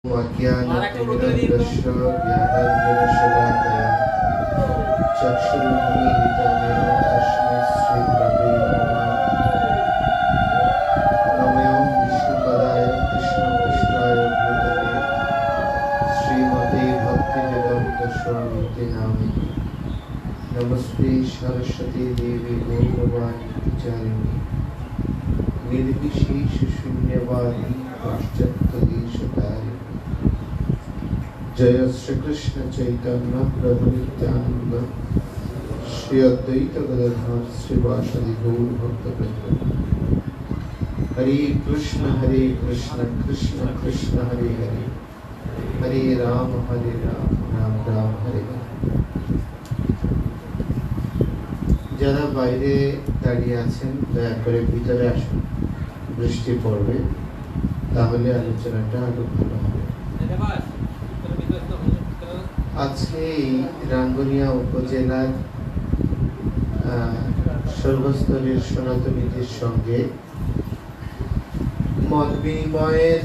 वाक्यानतिमिरन्दस्य ज्ञानाञ्जनशलाकया चक्षुरुन्मीलितं येन तस्मै श्रीगुरवे नमः। नमो विष्णुपदाय कृष्णपृष्ठाय भूतले श्रीमते भक्तिवेदान्त स्वामिते नामिने। नमस्ते सरस्वती देवी गौरवाणी प्रचारिणे निर्विशेष शून्यवादी पाश्चात्यदेशतारिणे। जय श्री कृष्ण चैतन्य प्रभु नित्यानंद श्री अद्वैत गदाधर श्रीवासदि गौर भक्तवृंद। हरे कृष्ण कृष्ण कृष्ण हरे हरे, हरे राम राम राम हरे हरे। যারা বাইরে দাঁড়িয়ে আছেন দয়া করে ভিতরে আসুন, বৃষ্টি পড়বে, তাহলে আলোচনাটা আরো ভালো হবে। আজকে রাঙ্গুনিয়া উপজেলার সর্বস্তরের সনাতনীদের সঙ্গে মত বিনিময়ের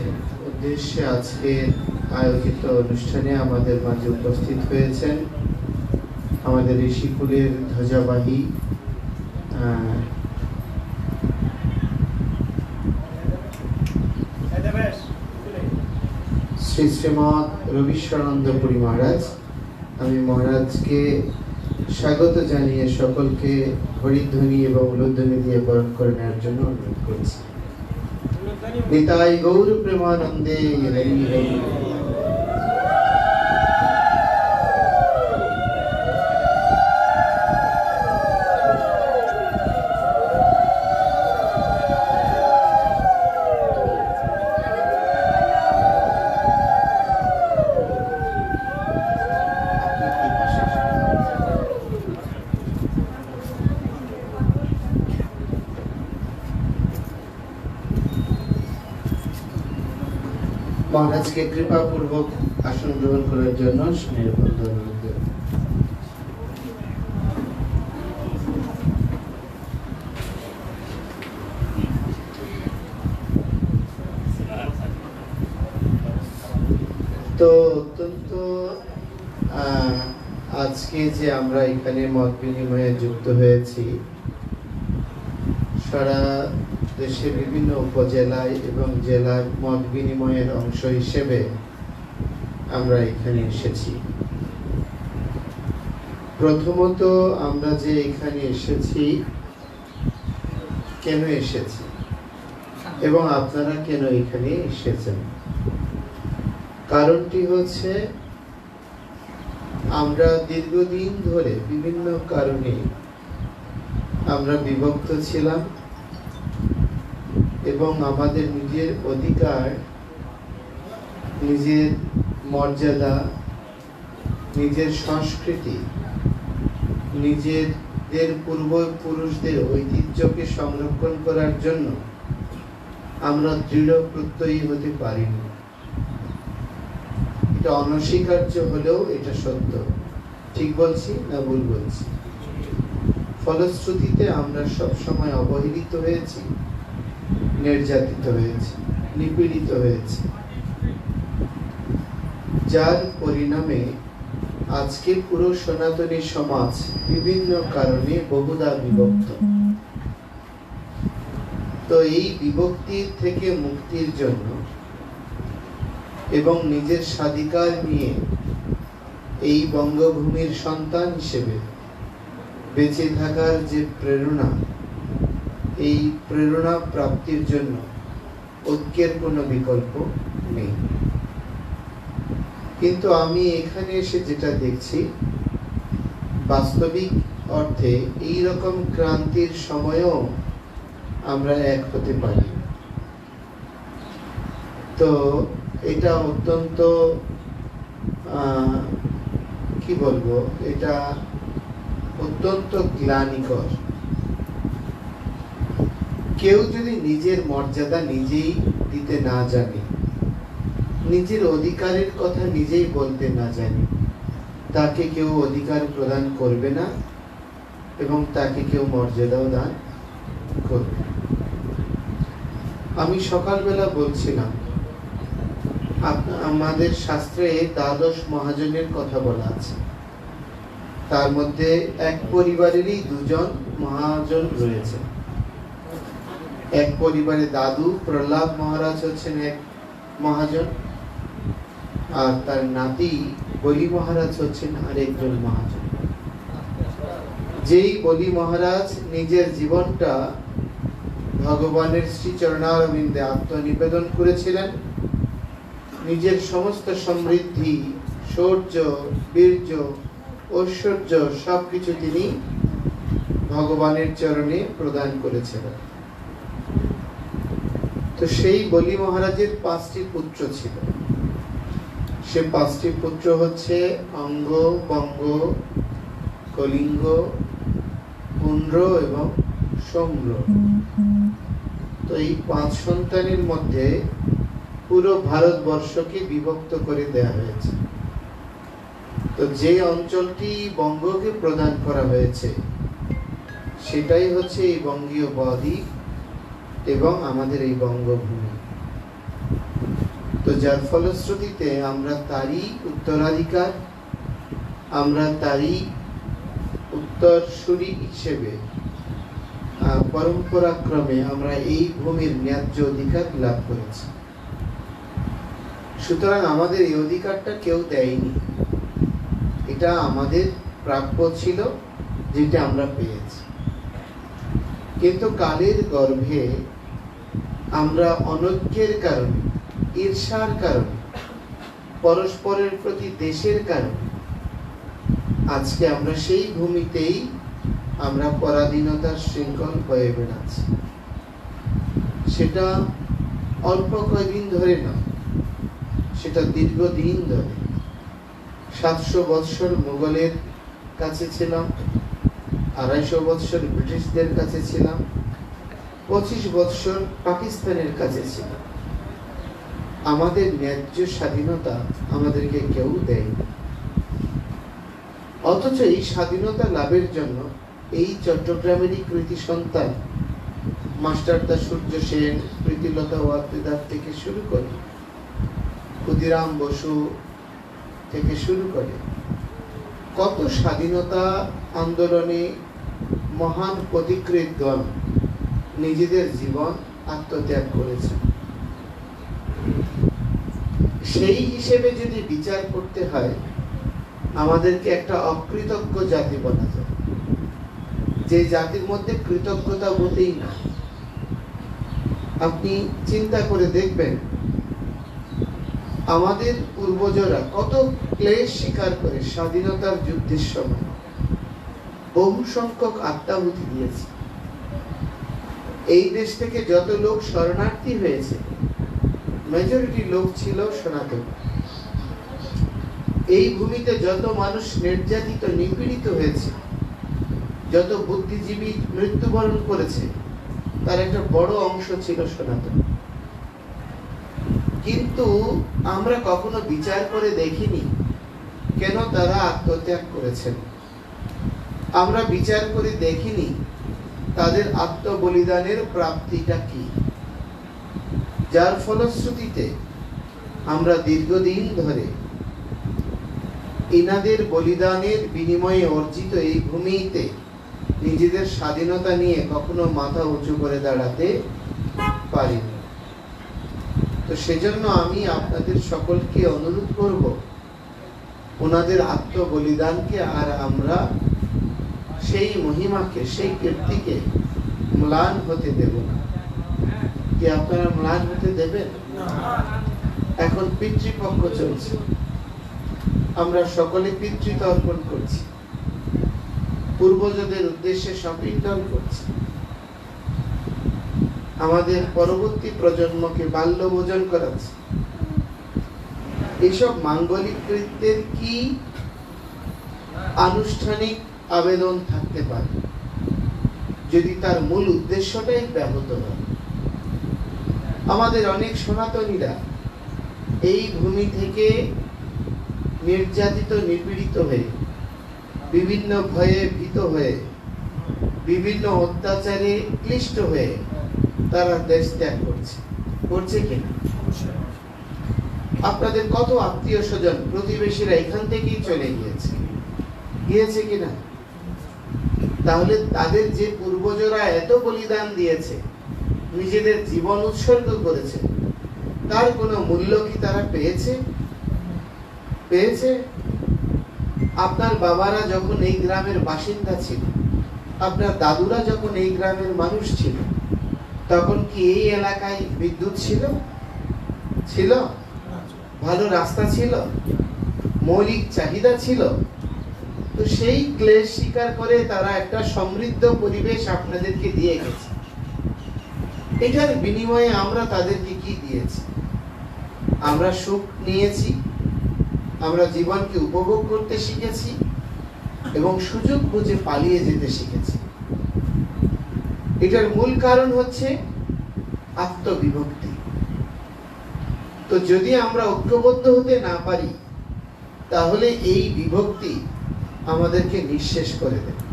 উদ্দেশ্যে আজকের আয়োজিত অনুষ্ঠানে আমাদের মাঝে উপস্থিত হয়েছেন আমাদের ঋষিকুলের ধ্বজাবাহী শ্রী শ্রীমৎ রবিশ্বরানন্দপুরী মহারাজ। আমি মহারাজকে স্বাগত জানিয়ে সকলকে হরিধ্বনি এবং উলুধ্বনি দিয়ে বরণ করে নেওয়ার জন্য অনুরোধ করছি। নিতাই গৌর প্রেমানন্দে হরি হরি। মহারাজকে কৃপাপূর্বক আসন গ্রহণ করার জন্য স্নেহের অনুরোধ। তো অত্যন্ত আজকে যে আমরা এখানে মত বিনিময়ে যুক্ত হয়েছি, সারা দেশের বিভিন্ন উপজেলায় এবং জেলার মত বিনিময়ের অংশ হিসেবে আমরা এখানে এসেছি। প্রথমত আমরা যে এখানে এসেছি, কেন এসেছি এবং আপনারা কেন এখানে এসেছেন, কারণটি হচ্ছে আমরা দীর্ঘদিন ধরে বিভিন্ন কারণে আমরা বিভক্ত ছিলাম এবং আমাদের নিজের অধিকার, নিজের মর্যাদা, নিজের সংস্কৃতি, নিজেদের পূর্বপুরুষদের ঐতিহ্যকে সংরক্ষণ করার জন্য আমরা দৃঢ় প্রত্যয়ী হতে পারিনি। এটা অনস্বীকার্য হলেও এটা সত্য। ঠিক বলছি না ভুল বলছি? ফলশ্রুতিতে আমরা সব সময় অবহেলিত হয়েছি, নির্যাতিত হয়েছে, নিপীড়িত হয়েছে, যার পরিণামে আজকে পুরো সনাতনী সমাজ বিভিন্ন কারণে বহুধা বিভক্ত। তো এই বিভক্তির থেকে মুক্তির জন্য এবং নিজের স্বাধিকার নিয়ে এই বঙ্গভূমির সন্তান হিসেবে বেঁচে থাকার যে প্রেরণা, এই প্রেরণা প্রাপ্তির জন্য ঐক্যের কোনো বিকল্প নেই। কিন্তু আমি এখানে এসে যেটা দেখছি, বাস্তবিক অর্থে এই রকম ক্রান্তির সময়েও আমরা এক হতে পারি। তো এটা অত্যন্ত কি বলবো, এটা অত্যন্ত গ্লানিকর। কেউ যদি নিজের মর্যাদা নিজেই দিতে না জানে, নিজের অধিকারের কথা নিজেই বলতে না জানে, তাকে কেউ অধিকার প্রদান করবে না এবং তাকে কেউ মর্যাদাও দান করবে। আমি সকালবেলা বলছিলাম আমাদের শাস্ত্রে দ্বাদশ মহাজনের কথা বলা আছে। তার মধ্যে এক পরিবারেরই দুজন মহাজন রয়েছে। এক পরিবারে দাদু প্রহ্লাদ মহারাজ হচ্ছেন এক মহাজন, আর তার নাতি বলি মহারাজ হচ্ছেন আরেকজন মহাজন। যেই বলি মহারাজ নিজের জীবনটা ভগবানের শ্রী চরণারবিন্দে আত্মনিবেদন করেছিলেন, নিজের সমস্ত সমৃদ্ধি, শৌর্য, বীর্য, ঐশ্বর্য সবকিছু তিনি ভগবানের চরণে প্রদান করেছিলেন। তো সেই বলি মহারাজের 5টি পুত্র ছিল। সে 5টি পুত্র হচ্ছে অঙ্গ, বঙ্গ, কলিঙ্গ, পুন্ড্র এবং সৌম্র। তো এই 5 সন্তানের মধ্যে পুরো ভারতবর্ষকে বিভক্ত করে দেয়া হয়েছে। তো যে অঞ্চলটি বঙ্গকে প্রদান করা হয়েছে সেটাই হচ্ছে এই বঙ্গীয় বদ্বীপ এবং আমাদের এই বঙ্গভূমি। তো যার ফলশ্রুতিতে আমরা তারই উত্তরাধিকার, আমরা তারই উত্তরসূরি হিসেবে পরম্পরাক্রমে আমরা এই ভূমির ন্যায্য অধিকার লাভ করেছি। সুতরাং আমাদের এই অধিকারটা কেউ দেয়নি, এটা আমাদের প্রাপ্য ছিল, যেটা আমরা পেয়েছি। কিন্তু কালের গর্ভে আমরা অনৈক্যের কারণে, ঈর্ষার কারণে, পরস্পরের প্রতি দেশের কারণে আজকে আমরা সেই ভূমিতেই আমরা পরাধীনতার শৃঙ্খল হয়ে বেড়াচ্ছি। সেটা অল্প কয়েকদিন ধরে নয়, সেটা দীর্ঘদিন ধরে। 700 বৎসর মুঘলের কাছে ছিলাম, 250 বৎসর ব্রিটিশদের কাছে ছিলাম, 25 বৎসর পাকিস্তানের কাছে ছিলাম। আমাদের ন্যায্য স্বাধীনতা আমাদেরকে কেউ দেয়নি। অথচ এই স্বাধীনতা লাভের জন্য এই চট্টগ্রামেরই কৃতি সন্তান মাস্টারদা সূর্য সেন, প্রীতিলতা ওয়াদ্দেদার থেকে শুরু করে, ক্ষুদিরাম বসু থেকে শুরু করে কত স্বাধীনতা আন্দোলনে মহান পথিকৃতগণ নিজেদের জীবন আত্মত্যাগ করেছে। সেই হিসেবে যদি বিচার করতে হয়, আমাদেরকে একটা অকৃতজ্ঞ জাতি বলা যায়, যে জাতির মধ্যে কৃতজ্ঞতা বোধই না। আপনি চিন্তা করে দেখবেন, আমাদের পূর্বজরা কত ক্লেশ স্বীকার করে স্বাধীনতার যুদ্ধের সময় বহু সংখ্যক আত্মাহুতি দিয়েছে। এই দেশ থেকে যত লোক শরণার্থী হয়েছে, মেজরিটি লোক ছিল সনাতন। এই ভূমিতে যত মানুষ নির্যাতিত, নিপীড়িত হয়েছে, যত বুদ্ধিজীবী মৃত্যুবরণ করেছে, তার একটা বড় অংশ ছিল সনাতন। কিন্তু আমরা কখনো বিচার করে দেখিনি কেন তারা আত্মত্যাগ করেছেন। আমরা বিচার করে দেখিনি তাদের আত্মবলিদানের প্রাপ্তিটা কি, যার ফলশ্রুতিতে আমরা দীর্ঘদিন ধরে ইনাদের বলিদানের বিনিময়ে অর্জিত এই ভূমিতে নিজেদের স্বাধীনতা নিয়ে কখনো মাথা উঁচু করে দাঁড়াতে পারিনি। তো সেজন্য আমি আপনাদের সকলকে অনুরোধ করব, ওনাদের আত্মবলিদানকে আর আমরা সেই মহিমাকে, সেই কীর্তিকে ম্লান হতে দেব না। কি আপনারা ম্লান হতে দেবেন? এখন পিতৃপক্ষ চলছে, আমরা সকলে পিতৃত্ব অর্পণ করছি, পূর্বজদের উদ্দেশ্যে সপিণ্ডন করছি, আমাদের পরবর্তী প্রজন্মকে বাল্য ভোজন করাচ্ছে। এসব মাঙ্গলিক কৃত্যের কি আনুষ্ঠানিক আবেদন থাকতে পারে যদি তার মূল উদ্দেশ্যটাই ব্যাহত হয়? আমাদের অনেক সনাতনীরা এই ভূমি থেকে নির্যাতিত, নিপীড়িত হয়ে, বিভিন্ন ভয়ে ভীত হয়ে, বিভিন্ন অত্যাচারে ক্লিষ্ট হয়ে তারা দেশ ত্যাগ করছে কিনা? আপনাদের কত আত্মীয় স্বজন প্রতিবেশীরা এখান থেকেই চলে গিয়েছে কিনা? তাহলে তাদের যে পূর্বজরা এত বলিদান দিয়েছে, নিজেদের জীবন উৎসর্গ করেছে, তার কোনো মূল্য কি তারা পেয়েছে? আপনার বাবারা যখন এই গ্রামের বাসিন্দা ছিল, আপনার দাদুরা যখন এই গ্রামের মানুষ ছিল, তখন কি এই এলাকায় বিদ্যুৎ ছিল? ভালো রাস্তা ছিল? মৌলিক চাহিদা ছিল? তো সেই ক্লেশ স্বীকার করে তারা একটা সমৃদ্ধ পরিবেশ আপনাদেরকে দিয়ে গেছে। এটার বিনিময়ে আমরা তাদেরকে কি দিয়েছি? আমরা সুখ নিয়েছি, আমরা জীবনকে উপভোগ করতে শিখেছি এবং সুযোগ বুঝে পালিয়ে যেতে শিখেছি। এটার মূল কারণ হচ্ছে আত্মবিভক্তি। তো যদি আমরা ঐক্যবদ্ধ হতে না পারি, তাহলে এই বিভক্তি আমাদেরকে নিঃশেষ করে দেবে।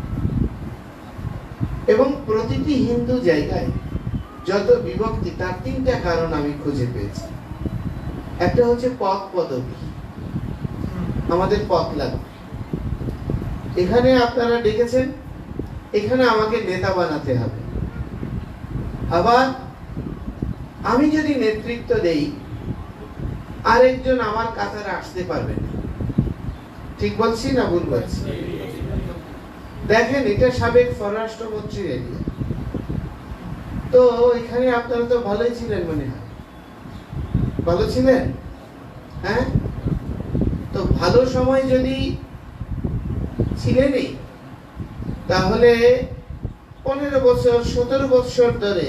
এবং প্রতিটি হিন্দু জায়গায় যত বিভক্তি, তার তিনটা কারণ আমি খুঁজে পেয়েছি। একটা হচ্ছে পদ পদবী, আমাদের পদ লাগবে। এখানে আপনারা দেখেছেন, এখানে আমাকে নেতা বানাতে হবে। আবার আমি যদি নেতৃত্ব দেই, আরেকজন আমার কাতারে আসতে পারবে না। ঠিক বলছি না ভুল বলছি? দেখেন, এটা সাবেক স্বরাষ্ট্রমন্ত্রীর এরিয়া। তো এখানে আপনারা তো ভালোই ছিলেন, মনে হয় ভালো ছিলেন, হ্যাঁ? তো ভালো সময় যদি ছিলেনই, তাহলে 15 বছর 17 বছর ধরে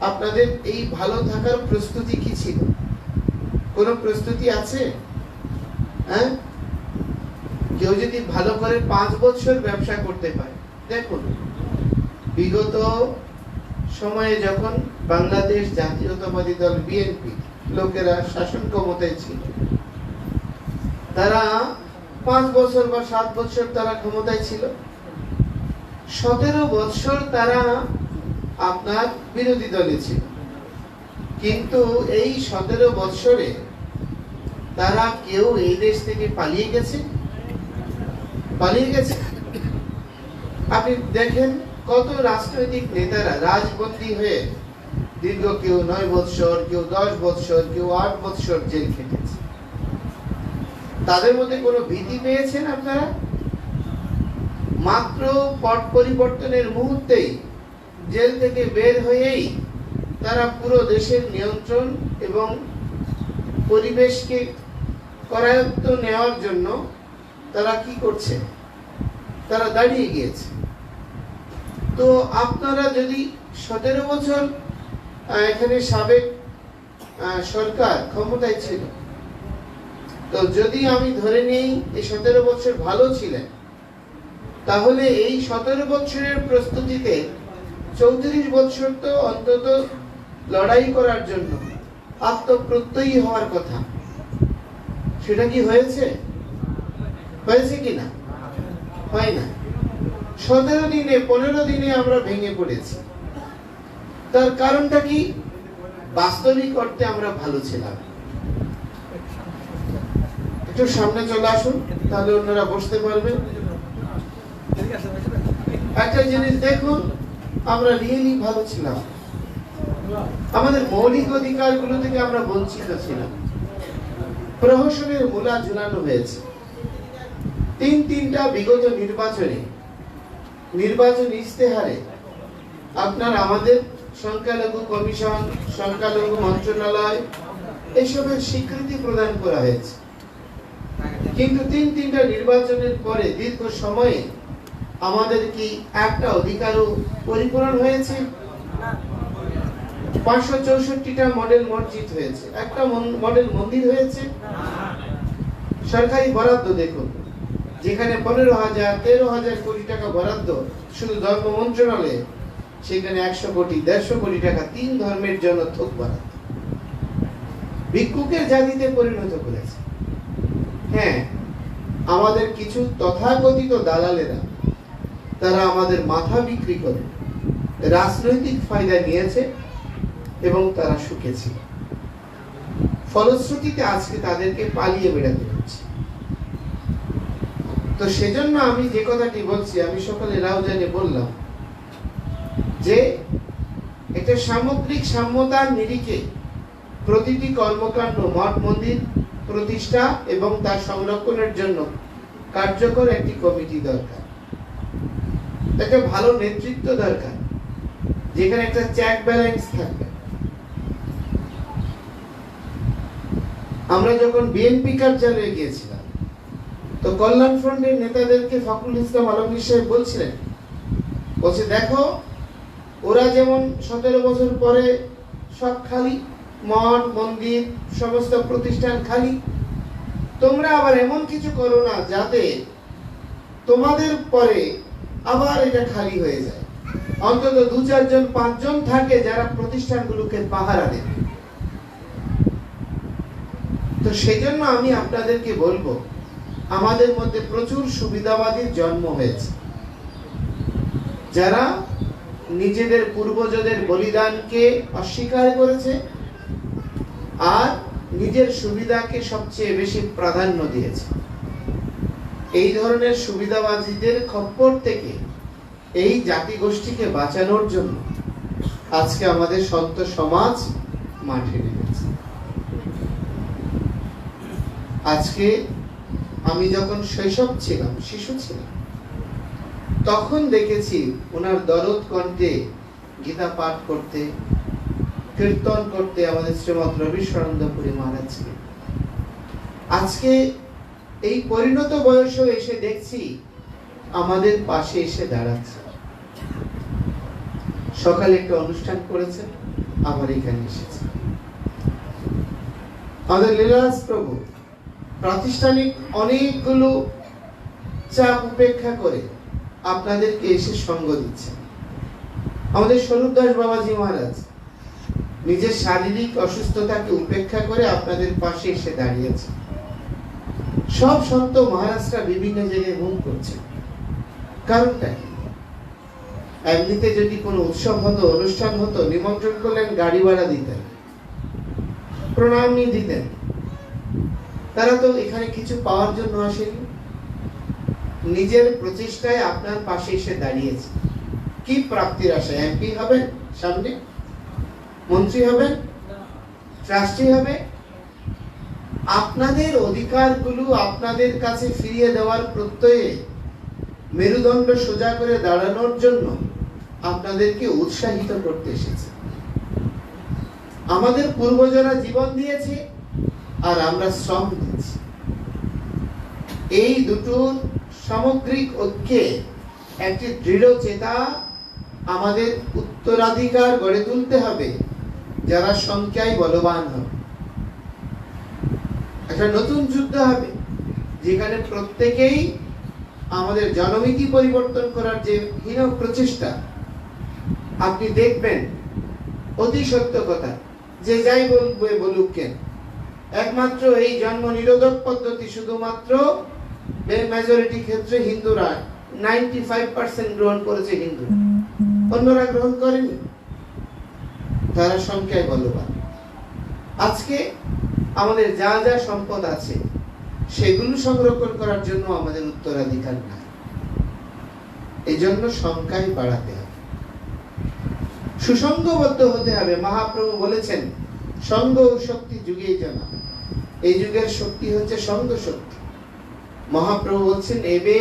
আপনাদের এই ভালো থাকার প্রস্তুতি কি ছিল? কোন প্রস্তুতি আছে? হ্যাঁ? কেউ যদি ভালো করে 5 বছর ব্যবসা করতে পারে, দেখুন বিগত সময়ে যখন বাংলাদেশ জাতীয়তাবাদী দল বিএনপি লোকেরা শাসন ক্ষমতায় ছিল, তারা 5 বছর বা 7 বছর তারা ক্ষমতায় ছিল। 17 বছর তারা আপনার বিরোধী দলে ছিল। কিন্তু এই 17 বছরে তারা কেউ এই দেশ থেকে পালিয়ে গেছে? আপনি দেখেন, কত রাজনৈতিক নেতারা রাজবন্দী হয়ে দীর্ঘ কেউ 9 বছর, কেউ 10 বছর, কেউ 8 বছর জেল খেটেছে। তাদের মধ্যে কোনো ভীতি পেয়েছেন আপনারা? মাত্র পট পরিবর্তনের মুহূর্তেই জেল থেকে বের হয়েই তারা পুরো দেশের নিয়ন্ত্রণ এবং পরিবেশকে করায়ত্ত নেওয়ার জন্য তারা কি করছে? তারা দাঁড়িয়ে গিয়েছে। তো আপনারা যদি 17 বছর এখানে সাবেক সরকার ক্ষমতায় ছিল, তো যদি আমি ধরে নেই এই 17 বছর ভালো ছিলেন, তাহলে এই 17 বছরের প্রস্তুতিতে 34 বছর তো অন্তত লড়াই করার জন্য আত্মপ্রত্যয়ী হওয়ার কথা। সেটা কি হয়েছে কিনা? হয় না। 17 দিনে 15 দিনে আমরা ভেঙে পড়েছি। তার কারণটা কি? বাস্তবিক অর্থে আমরা ভালো ছিলাম। একটু সামনে চলে আসুন, তাহলে অন্যরা বসতে পারবেন। একটা জিনিস দেখুন, আমরা রিয়েলি ভালো ছিলাম। আমাদের মৌলিক অধিকারগুলো থেকে আমরা বঞ্চিত ছিলাম। প্রহসনের মূলা ঝুলানো হয়েছে। তিনটা বিগত নির্বাচন ইস্তেহারে আপনার আমাদের সংখ্যালঘু কমিশন, সংখ্যালঘু মন্ত্রণালয় এসবের স্বীকৃতি প্রদান করা হয়েছে। কিন্তু তিনটা নির্বাচনের পরে দীর্ঘ সময়ে আমাদের কি একটা অধিকারও পরিপূরণ হয়েছে? 564টা মডেল মসজিদ হয়েছে, একটা মডেল মন্দির হয়েছে। সরকারি বরাদ্দ দেখুন, যেখানে 15,000 13,000 কোটি টাকা বরাদ্দ শুধু ধর্ম মন্ত্রণালয়ে, সেখানে 100 কোটি 150 কোটি টাকা 3 ধর্মের জন্য থোক বরাদ্দ। ভিক্ষুকের জাতিতে পরিণত করেছে। হ্যাঁ, আমাদের কিছু তথাকথিত দালালেরা, তারা আমাদের মাথা বিক্রি করে রাজনৈতিক ফায়দা নিয়েছে এবং তারা সুখে ছিল। ফলশ্রুতিতে আজকে তাদেরকে পালিয়ে বেড়াতে হচ্ছে। তো সেজন্য আমি যে কথাটি বলছি, আমি সকালে রাউজানে বললাম যে এটা সামগ্রিক সাম্যতার নিরিখে প্রতিটি কর্মকাণ্ড, মঠ মন্দির প্রতিষ্ঠা এবং তার সংরক্ষণের জন্য কার্যকর একটি কমিটি দরকার, একটা ভালো নেতৃত্ব দরকার, যেখানে একটা চেক ব্যালেন্স থাকবে। আমরা যখন বিএনপি কার্যালয়ে গিয়েছিলাম, তো কল্যাণ ফ্রন্টের নেতাদেরকে ফখরুল ইসলাম আলমগীর সাহেব বলছিলেন, বলছে দেখো ওরা যেমন 17 বছর পরে সব খালি, মঠ মন্দির সমস্ত প্রতিষ্ঠান খালি, তোমরা আবার এমন কিছু করো না যাতে তোমাদের পরে আবার এটা খালি হয়ে যায়। অন্তত 2-4 জন 5 জন থাকে যারা প্রতিষ্ঠানগুলোকে পাহারা দেবে। তো সেজন্য আমি আপনাদেরকে বলবো, আমাদের মধ্যে প্রচুর সুবিধাবাদীর জন্ম হয়েছে, যারা নিজেদের পূর্বজদের বলিদানকে অস্বীকার করেছে আর নিজের সুবিধাকে সবচেয়ে বেশি প্রাধান্য দিয়েছে। এই ধরনের সুবিধাবাদীদের খপ্পর থেকে এই জাতিগোষ্ঠীকে বাঁচানোর জন্য আজকে আমাদের সন্ত সমাজ মাঠে নেমেছে। আজকে আমি যখন শৈশব ছিলাম, শিশু ছিলাম, তখন দেখেছি ওনার দরদ কণ্ঠে গীতা পাঠ করতে, কীর্তন করতে আমাদের শ্রীমৎ রবিশ্বরানন্দপুরী মহারাজকে। আজকে এই পরিণত বয়সে এসে দেখছি আমাদের পাশে এসে দাঁড়াচ্ছে। সকালে একটা অনুষ্ঠান করেছেন, আবার এখানে এসেছে। আমাদের লীলারাজ প্রভু প্রাতিষ্ঠানিক অনেকগুলো চাপ উপেক্ষা করে আপনাদেরকে এসে সঙ্গ দিচ্ছেন। আমাদের স্বরূপদাস বাবাজি মহারাজ নিজের শারীরিক অসুস্থতাকে উপেক্ষা করে আপনাদের পাশে এসে দাঁড়িয়েছে। সব সন্ত মহারাজরা বিভিন্ন জায়গায় মুখ করছে, কারণটা কি? এমনিতে যদি কোনো উৎসব হতো, অনুষ্ঠান হতো, নিমন্ত্রণ করলেন, গাড়ি ভাড়া দিতেন, প্রণাম নিয়ে দিতেন। তারা তো এখানে কিছু পাওয়ার জন্য আসেনি, নিজের প্রচেষ্টায় আপনার পাশে এসে দাঁড়িয়েছে। কি প্রাপ্তির আশায়? এমপি হবেন, সামনে মন্ত্রী হবেন, ট্রাস্টি হবে? আপনাদের অধিকারগুলো আপনাদের কাছে ফিরিয়ে দেওয়ার প্রত্যয়ে মেরুদণ্ড সোজা করে দাঁড়ানোর জন্য আপনাদেরকে উৎসাহিত করতে এসেছে। আমাদের পূর্বজরা জীবন দিয়েছে আর আমরা শ্রম দিচ্ছি। এই দুটোর সামগ্রিক ঐক্যে একটি দৃঢ় চেতা আমাদের উত্তরাধিকার গড়ে তুলতে হবে, যারা সংখ্যায় বলবান হবে। একটা নতুন যুদ্ধ হবে, যেখানে প্রত্যেকেই আমাদের জনমিতি পরিবর্তন করার যে হীন প্রচেষ্টা, আপনি দেখবেন অতি সত্য কথা, যে যাই বলবে বলুক কেন, একমাত্র এই জন্ম নিরোধক পদ্ধতি শুধুমাত্র মেজরিটি ক্ষেত্রে হিন্দুরা 95% গ্রহণ করেছে, হিন্দু, অন্যরা গ্রহণ করেনি। তারা সংখ্যায় বলবান। আজকে আমাদের যা যা সম্পদ আছে সেগুলো সংরক্ষণ করার জন্য আমাদের উত্তরাধিকার নাই। এই জন্য সংখ্যায় বাড়াতে হবে, সুসংঘবদ্ধ হতে হবে। মহাপ্রভু বলেছেন, সঙ্গ ও শক্তি যুগেই জানা। এই যুগের শক্তি হচ্ছে সঙ্গ শক্তি। মহাপ্রভু বলছেন, এবে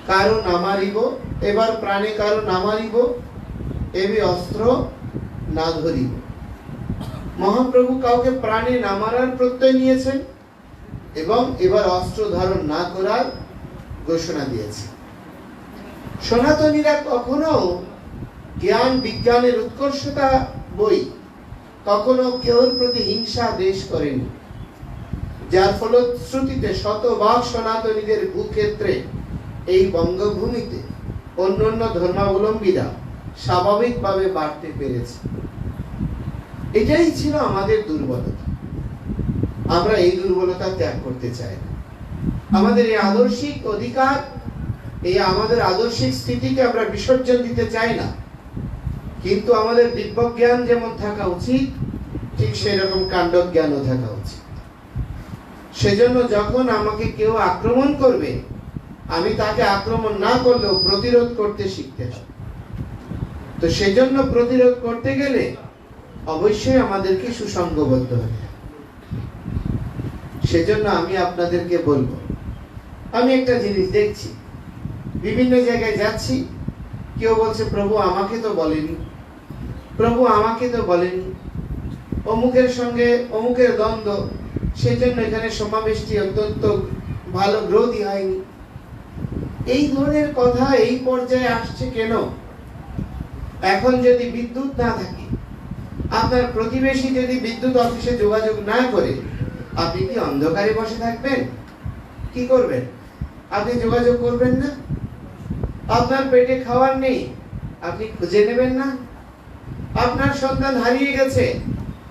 কারো নামারিব, এবার প্রাণে কারো নামারিব, এবে অস্ত্র না ধরিব। মহাপ্রভু কাউকে প্রাণে না মারার প্রত্যয় নিয়েছেন এবং এবার অস্ত্র ধারণ না করার ঘোষণা দিয়েছে। সনাতনীরা কখনো জ্ঞান বিজ্ঞানের উৎকর্ষতা বই কখনো কেউর প্রতি হিংসা দেশ করেনি, যার ফলশ্রুতিতে শতভাগ সনাতনীদের ভূক্ষেত্রে এই বঙ্গভূমিতে অন্যান্য ধর্মাবলম্বীরা স্বাভাবিকভাবে বাড়তে পেরেছে। এটাই ছিল আমাদের দুর্বলতা। আমরা এই দুর্বলতা ত্যাগ করতে চাই না। আমাদের এই আদর্শিক অধিকার, এই আমাদের আদর্শিক স্থিতিকে আমরা বিসর্জন দিতে চাই না। কিন্তু আমাদের দিব্যজ্ঞান যেমন থাকা উচিত, ঠিক ঠিক সেই রকম কাণ্ড জ্ঞানও থাকা উচিত। সেজন্য যখন আমাকে কেউ আক্রমণ করবে, আমি তাকে আক্রমণ না করলেও প্রতিরোধ করতে শিখতে হবে। তো সেজন্য প্রতিরোধ করতে গেলে অবশ্যই আমাদেরকে সুসংগবদ্ধ হতে হবে। সেজন্য আমি আপনাদেরকে বলবো, আমি একটা জিনিস দেখছি, বিভিন্ন জায়গায় যাচ্ছি, কেউ বলছে প্রভু আমাকে তো বলেনি, প্রভু আমাকে তো বলেনি, অমুকের সঙ্গে অমুকের দ্বন্দ্ব, সেজন্য এখানে সমাবেশটি অত্যন্ত ভালো গ্রোথই হয়নি। এই ধরনের কথা এই পর্যায়ে আসছে কেন? এখন যদি বিদ্যুৎ না থাকে, আপনার প্রতিবেশী যদি বিদ্যুৎ অফিসে যোগাযোগ না করে, আপনি কি অন্ধকারে বসে থাকবেন? কি করবেন? আপনি যোগাযোগ করবেন না? আপনার পেটে খাবার নেই, আপনি খুঁজে নেবেন না? আপনার সন্তান হারিয়ে গেছে,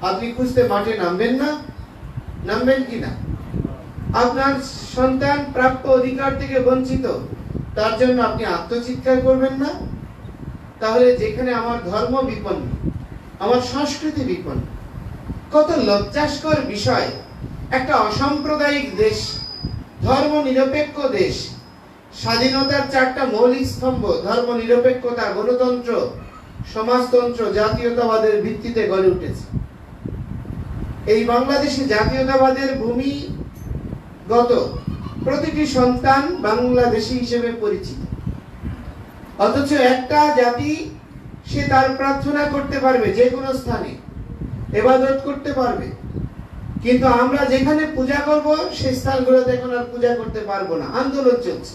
আপনি খুঁজতে মাঠে নামবেন না? নামবেন কি না? আপনার সন্তান প্রাপ্য অধিকার থেকে বঞ্চিত, তার জন্য আপনি আত্মচিৎকার করবেন না? তাহলে যেখানে আমার ধর্ম বিপন্ন, আমার সংস্কৃতি বিপন্ন, কত লজ্জাস্কর বিষয়। একটা অসাম্প্রদায়িক দেশ, ধর্ম নিরপেক্ষ দেশ, স্বাধীনতার 4টা মৌলিক স্তম্ভ ধর্ম নিরপেক্ষতা, গণতন্ত্র, সমাজতন্ত্র, জাতীয়তাবাদের ভিত্তিতে গড়ে উঠেছে। এই বাংলাদেশে জাতীয়তাবাদের ভূমিগত প্রতিটি সন্তান বাংলাদেশী হিসেবে পরিচিত। অথচ একটা জাতি, সে তার প্রার্থনা করতে পারবে যে কোনো স্থানে, ইবাদত করতে পারবে, কিন্তু আমরা যেখানে পূজা করব সেই স্থানগুলোতে এখন আর পূজা করতে পারবো না। আন্দোলন চলছে,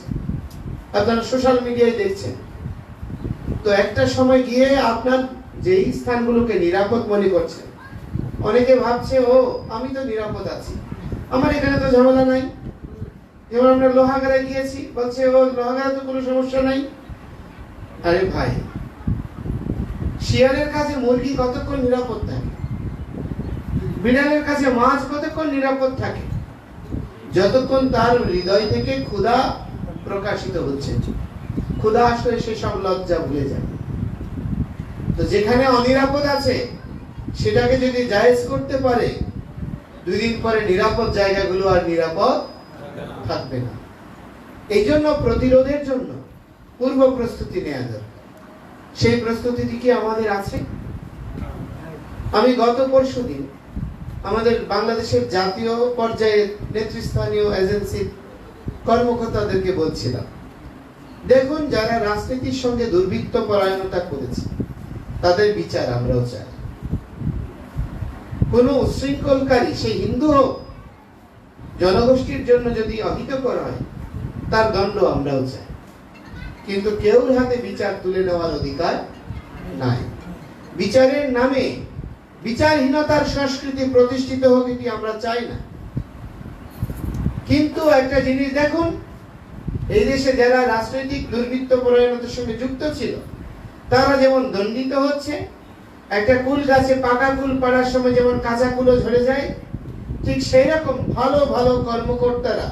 আপনারা সোশ্যাল মিডিয়ায় দেখছেন। তো একটা সময় গিয়ে আপনার যেই স্থানগুলোকে নিরাপদ মনে করছেন, অনেকে ভাবছে ও আমি তো নিরাপদ আছি, আমার এখানে তো ঝামেলা নাই। যেমন আমরা লোহাগাড়া গিয়েছি, বলছে ও লোহাগাড়া তো কোনো সমস্যা নাই। আরে ভাই, শিয়ালের কাছে মুরগি কতক্ষণ নিরাপদ থাকে? বিড়ালের কাছে মাছ কতক্ষণ নিরাপদ থাকে? যতক্ষণ তার হৃদয় থেকে ক্ষুধা প্রকাশিত হচ্ছে, ক্ষুধা আসলে সে সব লজ্জা ভুলে যায়। তো যেখানে অনিরাপদ আছে সেটাকে যদি জায়েজ করতে পারে, 2 দিন পরে নিরাপদ জায়গাগুলো আর নিরাপদ থাকবে না। এই জন্য প্রতিরোধের জন্য পূর্ব প্রস্তুতি নেওয়া দরকার। সেই প্রস্তুতিটি কি আমাদের আছে? আমি গত পরশুদিন আমাদের বাংলাদেশের জাতীয় পর্যায়ে নেতৃস্থানীয় এজেন্সির কর্মকর্তাদেরকে বলছিলাম, দেখুন যারা রাজনীতির সঙ্গে দুর্বৃত্ত পরায়ণতা করেছে তাদের বিচার আমরাও চাই। কোন উচ্ছৃঙ্খলকারী, সে হিন্দু হোক, জনগোষ্ঠীর জন্য যদি অহিতকর হয় তার দণ্ড আমরাও চাই। কিন্তু কেউর হাতে বিচার তুলে নেওয়ার অধিকার নাই। বিচারের নামে বিচারহীনতার সংস্কৃতি প্রতিষ্ঠিত হোক, এটি আমরা চাই না। কিন্তু একটা জিনিস দেখুন, এই দেশে যারা রাজনৈতিক দুর্বৃত্ত পরায়ণতার সঙ্গে যুক্ত ছিল তারা যেমন দণ্ডিত হচ্ছে, একটা কুল গাছে পাকা কুল পাড়ার সময় যেমন কাঁচা কুলও ঝরে যায়, ঠিক সেই রকম ভালো ভালো কর্মকর্তারা,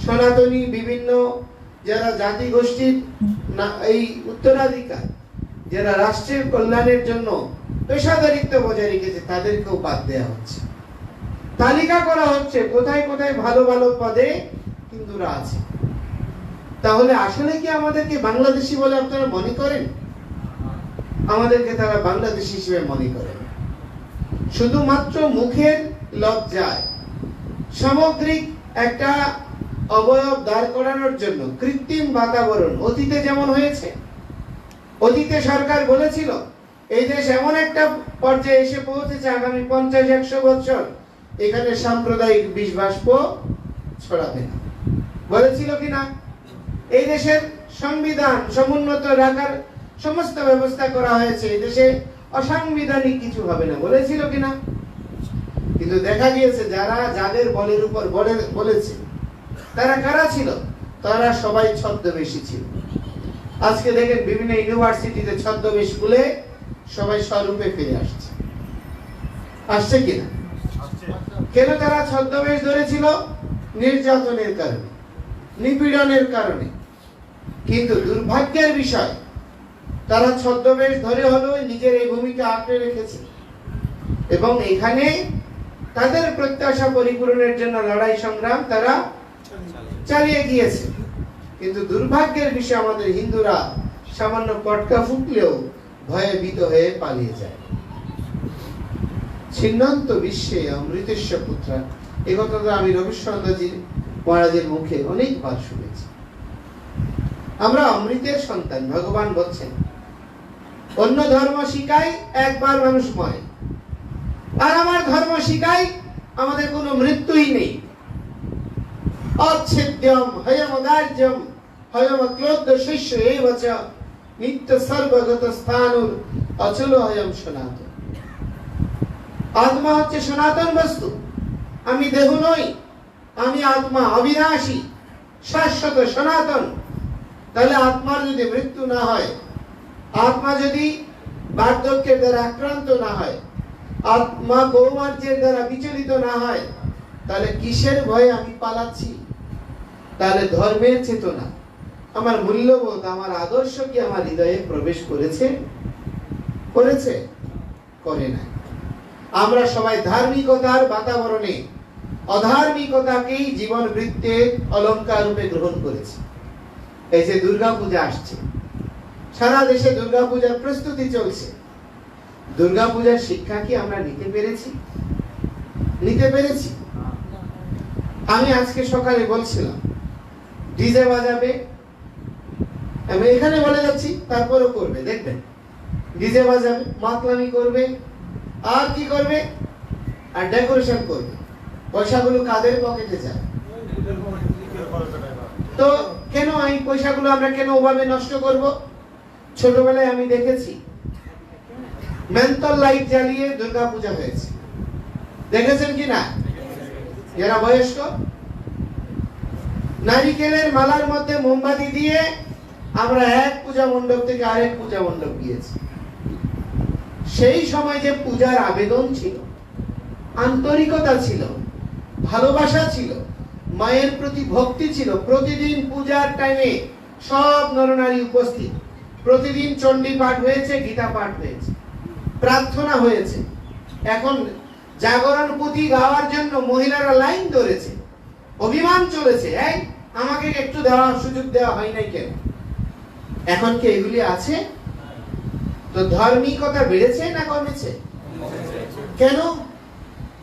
সনাতনী বিভিন্ন যারা জাতি গোষ্ঠীর এই উত্তরাধিকার, যারা রাষ্ট্রের কল্যাণের জন্য পেশাদারিত্ব বজায় রেখেছে, তাদেরকেও বাদ দেওয়া হচ্ছে। তালিকা করা হচ্ছে কোথায় কোথায় ভালো ভালো পদে হিন্দুরা আছে। তাহলে আসলে কি আমাদেরকে বাংলাদেশী বলে আপনারা মনে করেন? আমাদেরকে তারা বাংলাদেশী হিসেবে মনে করেন। শুধুমাত্র মুখের লজ্জায় সামগ্রিক একটা অবয়ব দাঁড় করানোর জন্য কৃত্রিম বাতাবরণ অতীতে যেমন হয়েছে। অতীতে সরকার বলেছিল এই দেশ এমন একটা পর্যায়ে এসে পৌঁছেছে, আগামী 50-100 বছর এখানে সাম্প্রদায়িক বিষ বাষ্প ছড়াবে না। বলেছিল কিনা? এই দেশের সংবিধান সমুন্নত রাখার সমস্ত ব্যবস্থা করা হয়েছে, এই দেশে অসাংবিধানিক কিছু হবে না, বলেছিল কিনা? কিন্তু দেখা গিয়েছে যারা যাদের বলের উপর বলেছে তারা কারা ছিল? তারা সবাই ছদ্মবেশী ছিল। আজকে দেখেন বিভিন্ন ইউনিভার্সিটিতে ছদ্মবেশ খুলে সবাই স্বরূপে ফিরে আসছে। আসছে কিনা? কেন তারা ছদ্মবেশ ধরেছিল? নির্যাতনের কারণে, নিপীড়নের কারণে। কিন্তু দুর্ভাগ্যের বিষয়, তারা ছদ্মবেশ ধরে হলেও নিজের এই ভূমিকা আঁকড়ে রেখেছে। এবং এখানে তাদের প্রত্যাশা পরিপূরণের জন্য লড়াই সংগ্রাম তারা চালিয়ে গিয়েছে। কিন্তু দুর্ভাগ্যের বিষয় আমাদের হিন্দুরা সামান্য পটকা ফুটলেও ভয়ে ভীত হয়ে পালিয়ে যায়। ছিন্নন্ত বিশ্বে অমৃতেশ্ব পুত্রা, এই কথাটা আমি রবিশচন্দ্রজি মহারাজের মুখে অনেকবার শুনেছি। আমরা অমৃতের সন্তান। ভগবান বলছেন অন্য ধর্ম শিখাই একবার মানুষ মরে, আর আমার ধর্ম শিখাই আমাদের কোনো মৃত্যুই নেই। অচ্ছেদ্যম হয়মদার্যম হয়মক্লোদ্য শিষ্য এবচ নিত্য সর্বগত স্থানুর অচল হয়ম সনাতন। আত্মা হচ্ছে সনাতন বস্তু, আমি দেহ নই, আমি আত্মা, অবিনাশী, শাশ্বত, সনাতন। তাহলে আত্মার যদি মৃত্যু না হয়, আত্মা যদি বার্ধক্যের দ্বারা আক্রান্ত না হয়, আত্মা কৌমার্যের দ্বারা বিচলিত না হয়, তাহলে কিসের ভয়ে আমি পালাচ্ছি? তাহলে ধর্মের চেতনা, আমার মূল্যবোধ, আমার আদর্শ কি আমার হৃদয়ে প্রবেশ করেছে? করেছে? করে না। আমরা সবাই ধার্মিকতার বাতাবরণে অধার্মিকতাকেই জীবন বৃত্তের অলংকার রূপে গ্রহণ করেছি। এই যে দুর্গা পূজা আসছে, সারা দেশে দুর্গা পূজার প্রস্তুতি চলছে। দুর্গা পূজার শিক্ষা কি আমরা নিতে পেরেছি? নিতে পেরেছি? আমি আজকে সকালে বলছিলাম ডিজে বাজাবে, আমি এখানে বলে যাচ্ছি, তারপরও করবে, দেখবেন ডিজে বাজাবে, মাতলামি করবে, আর কি করবে, আর ডেকোরেশন করবে। পয়সাগুলো কাদের পকেটে যায়? তো কেন এই পয়সাগুলো আমরা কেন ওভাবে নষ্ট করব? ছোটবেলায় আমি দেখেছি মেন্থল লাইট জ্বালিয়ে দুর্গা পূজা হয়েছে, দেখেছেন কি না? যারা বয়স্ক, নারিকেলের মালার মধ্যে মোমবাতি দিয়ে আমরা এক পূজা মণ্ডপ থেকে আরেক পূজা মণ্ডপ গিয়েছি। সেই সময় যে পূজার আবেদন ছিল, আন্তরিকতা ছিল, ভালোবাসা ছিল, মায়ের প্রতি ভক্তি ছিল। প্রতিদিন পূজার টাইমে সব নরনারী উপস্থিত, প্রতিদিন চণ্ডী পাঠ হয়েছে, গীতা পাঠ হয়েছে, প্রার্থনা হয়েছে। এখন জাগরণ পুঁথি গাওয়ার জন্য মহিলারা লাইন ধরেছে, অভিমান চলেছে, এই আমাকে একটু দেওয়ার সুযোগ দেওয়া হয় নাই কেন? এখন কি এগুলি আছে? তো ধার্মিকতা বেড়েছে না কমেছে? কেন?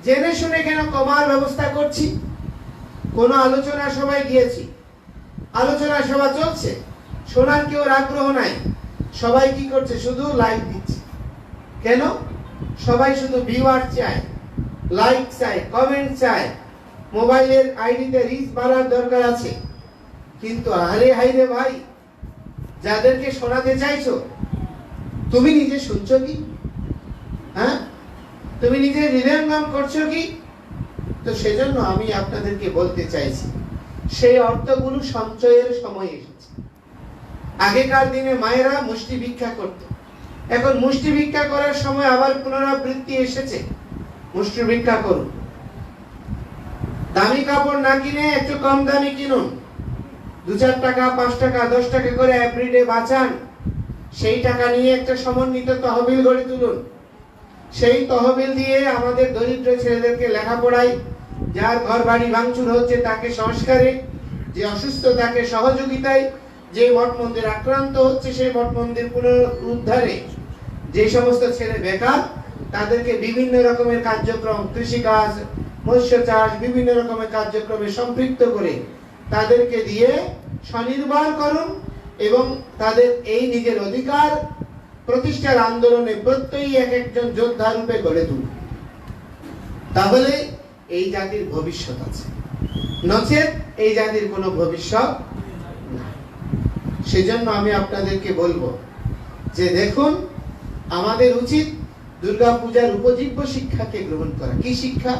জেনে শুনে কেন কমার ব্যবস্থা করছি? কোন আলোচনা সভায় গিয়েছি, আলোচনা সভা চলছে, শোনার কেউ আগ্রহ নাই, সবাই কি করছে? শুধু লাইক দিচ্ছে। কেন? সবাই শুধু ভিউয়ার চায়, লাইক চায়, কমেন্ট চায়, মোবাইলের আইডিতে রিচ বাড়ার দরকার আছে। কিন্তু আরে হাইরে ভাই, যাদেরকে শোনাতে চাইছো তুমি নিজে শুনছো কি? হ্যাঁ, তুমি নিজে হৃদয়ঙ্গম করছো কি? তো সেজন্য আমি আপনাদেরকে বলতে চাইছি, সেই অর্থগুলো সঞ্চয়ের সময় এসেছে। আগেকার দিনে মায়েরা মুষ্টি ভিক্ষা করত, এখন মুষ্টি ভিক্ষা করার সময় আবার পুনরাবৃত্তি এসেছে, মুষ্টি ভিক্ষা করুন। দামি কাপড় না কিনে একটু কম দামি কিনুন, 2-4 টাকা, 5 টাকা, 10 টাকা করে এভরিডে বাঁচান। সেই টাকা নিয়ে একটা সমন্বিত তহবিল গড়ে তুলুন। সেই তহবিল দিয়ে আমাদের দরিদ্র ছেলেদেরকে লেখাপড়ায়, যার ঘর বাড়ি ভাঙচুর হচ্ছে তাকে সংস্কারে, যে অসুস্থ তাকে সহযোগিতায়, যে মঠ মন্দির আক্রান্ত হচ্ছে সেই মঠ মন্দির পুনরুদ্ধারে, যে সমস্ত ছেলে বেকার তাদেরকে বিভিন্ন রকমের কার্যক্রম, কৃষিকাজ, মৎস্য চাষ, বিভিন্ন রকমের কার্যক্রমে সম্পৃক্ত করে তাদেরকে দিয়ে স্বনির্ভর করুন এবং তাদের এই নিজের অধিকার প্রতিষ্ঠার আন্দোলনে প্রত্যেকই এক একজন যোদ্ধা রূপে গড়ে তুলুন। তাহলে এই জাতির ভবিষ্যৎ আছে, নচেত এই জাতির কোনো ভবিষ্যৎ না। সেজন্য আমি আপনাদেরকে বলবো যে দেখুন, আমাদের উচিত দুর্গা পূজার উপজীব্য শিক্ষাকে গ্রহণ করা। কি শিক্ষা?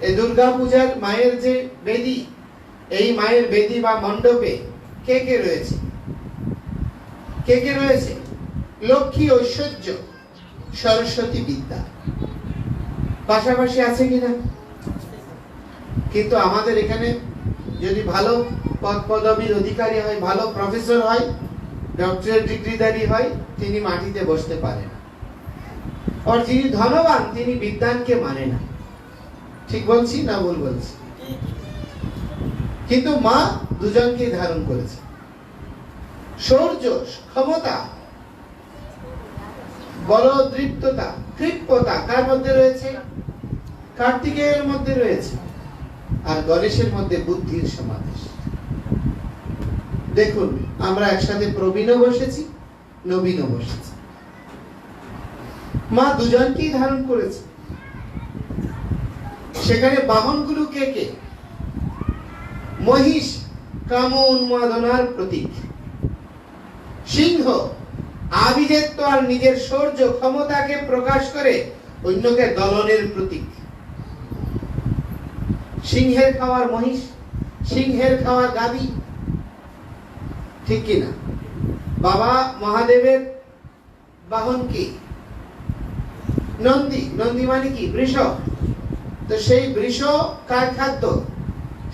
এই দুর্গা পূজার মায়ের যে বেদী, এই মায়ের বেদী বা মণ্ডপে কে কে রয়েছে? কে কে রয়েছে? লক্ষ্মী, ঐশ্বর্য, সরস্বতী, বিদ্যা পাশাপাশি আছে কিনা? কিন্তু আমাদের এখানে যদি ভালো পদ পদবীর অধিকারী হয়, ভালো প্রফেসর হয়, ডক্টরেট ডিগ্রিধারী হয়, তিনি মাটিতে বসতে পারেন না। আর যিনি ধনবান তিনি বিদ্বানকে মানে না। ঠিক বলছি না ভুল বলছি? কিন্তু মা দুজনকে ধারণ করেছে। শৌর্য, ক্ষমতা, বলদৃপ্ততা, কৃপতা কার মধ্যে রয়েছে? কার্তিকেয়ের মধ্যে রয়েছে। আর গণেশের মধ্যে বুদ্ধির সমাবেশ। দেখুন, আমরা একসাথে প্রবীণও বসেছি, নবীনও বসেছি। মা দুজনকেই ধারণ করেছে। সেখানে বাহনগুলো কে কে? মহিষ কাম উন্মাদনার প্রতীক, সিংহ আভিজাত্য আর নিজের শৌর্য ক্ষমতাকে প্রকাশ করে অন্যকে দলনের প্রতীক। সিংহের খাওয়ার মহিষ, সিংহের খাওয়া গাবি, ঠিক কিনা? বাবা মহাদেবের বাহন কি? নন্দী। নন্দী মানে কি? বৃষ। তো সেই বৃষ কার খাদ্য?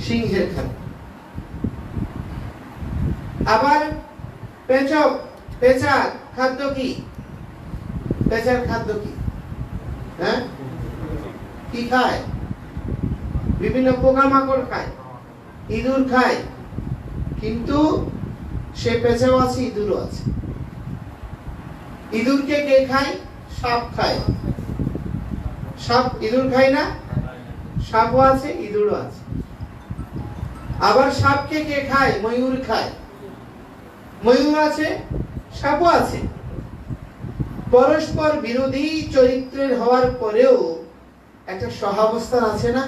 সিংহের খাদ্য। আবার পেঁচক, পেঁচার খাদ্য কি? পেঁচার খাদ্য কি? হ্যাঁ, কি খায়? বিভিন্ন পোকামাকড় খায়, ইঁদুর খায়। কিন্তু সে পেঁচাও আছে, ইঁদুরও আছে। ইঁদুরকে কে খায়? সাপ খায়। সাপ ইঁদুর খায় না? সাপও আছে, ইঁদুরও আছে। আবার সাপকে কে খায়? ময়ূর খায়। ময়ূর আছে, সাপও আছে। পরস্পর বিরোধী চরিত্রের হওয়ার পরেও একটা সহাবস্থান আছে না?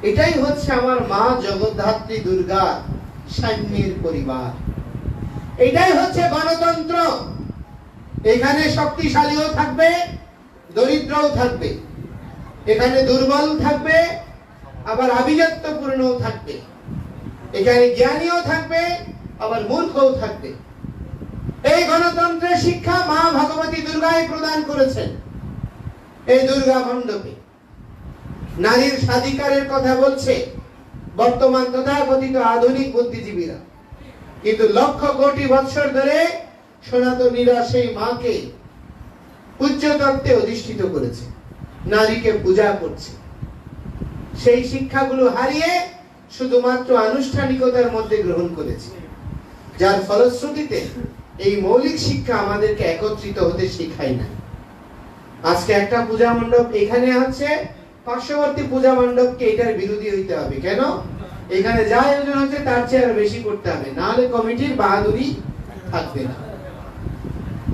এটাই হচ্ছে আমার মা জগদ্ধাত্রী দুর্গা সাম্যের পরিবার। এটাই হচ্ছে গণতন্ত্র। এখানে শক্তিশালীও থাকবে, দরিদ্রও থাকবে। এখানে দুর্বল থাকবে, আবার আভিজাত্যপূর্ণও থাকবে। এখানে জ্ঞানীও থাকবে, আবার মূর্খও থাকবে। এই গণতন্ত্রের শিক্ষা মা ভগবতী দুর্গাই প্রদান করেছেন এই দুর্গা মণ্ডপে। নারীর স্বাধিকারের কথা বলছে বর্তমান তথাকথিত আধুনিক বুদ্ধিজীবীরা, কিন্তু লক্ষ কোটি বৎসর ধরে সনাতনীরা সেই মাকে পূজ্য তত্ত্বে অধিষ্ঠিত করেছে, নারীকে পূজা করছে। সেই শিক্ষাগুলো হারিয়ে শুধুমাত্র আনুষ্ঠানিকতার মধ্যে গ্রহণ করেছে, যার ফলশ্রুতিতে এই মৌলিক শিক্ষা আমাদেরকে একত্রিত হতে শেখায় না। আজকে একটা পূজা মণ্ডপ এখানে হচ্ছে, পার্শ্ববর্তী পূজা মণ্ডপকে এটার বিরোধী হইতে হবে। কেন? এখানে যা আয়োজন হচ্ছে তার চেয়ে আরো বেশি করতে হবে, নাহলে কমিটির বাহাদুরি থাকবে না।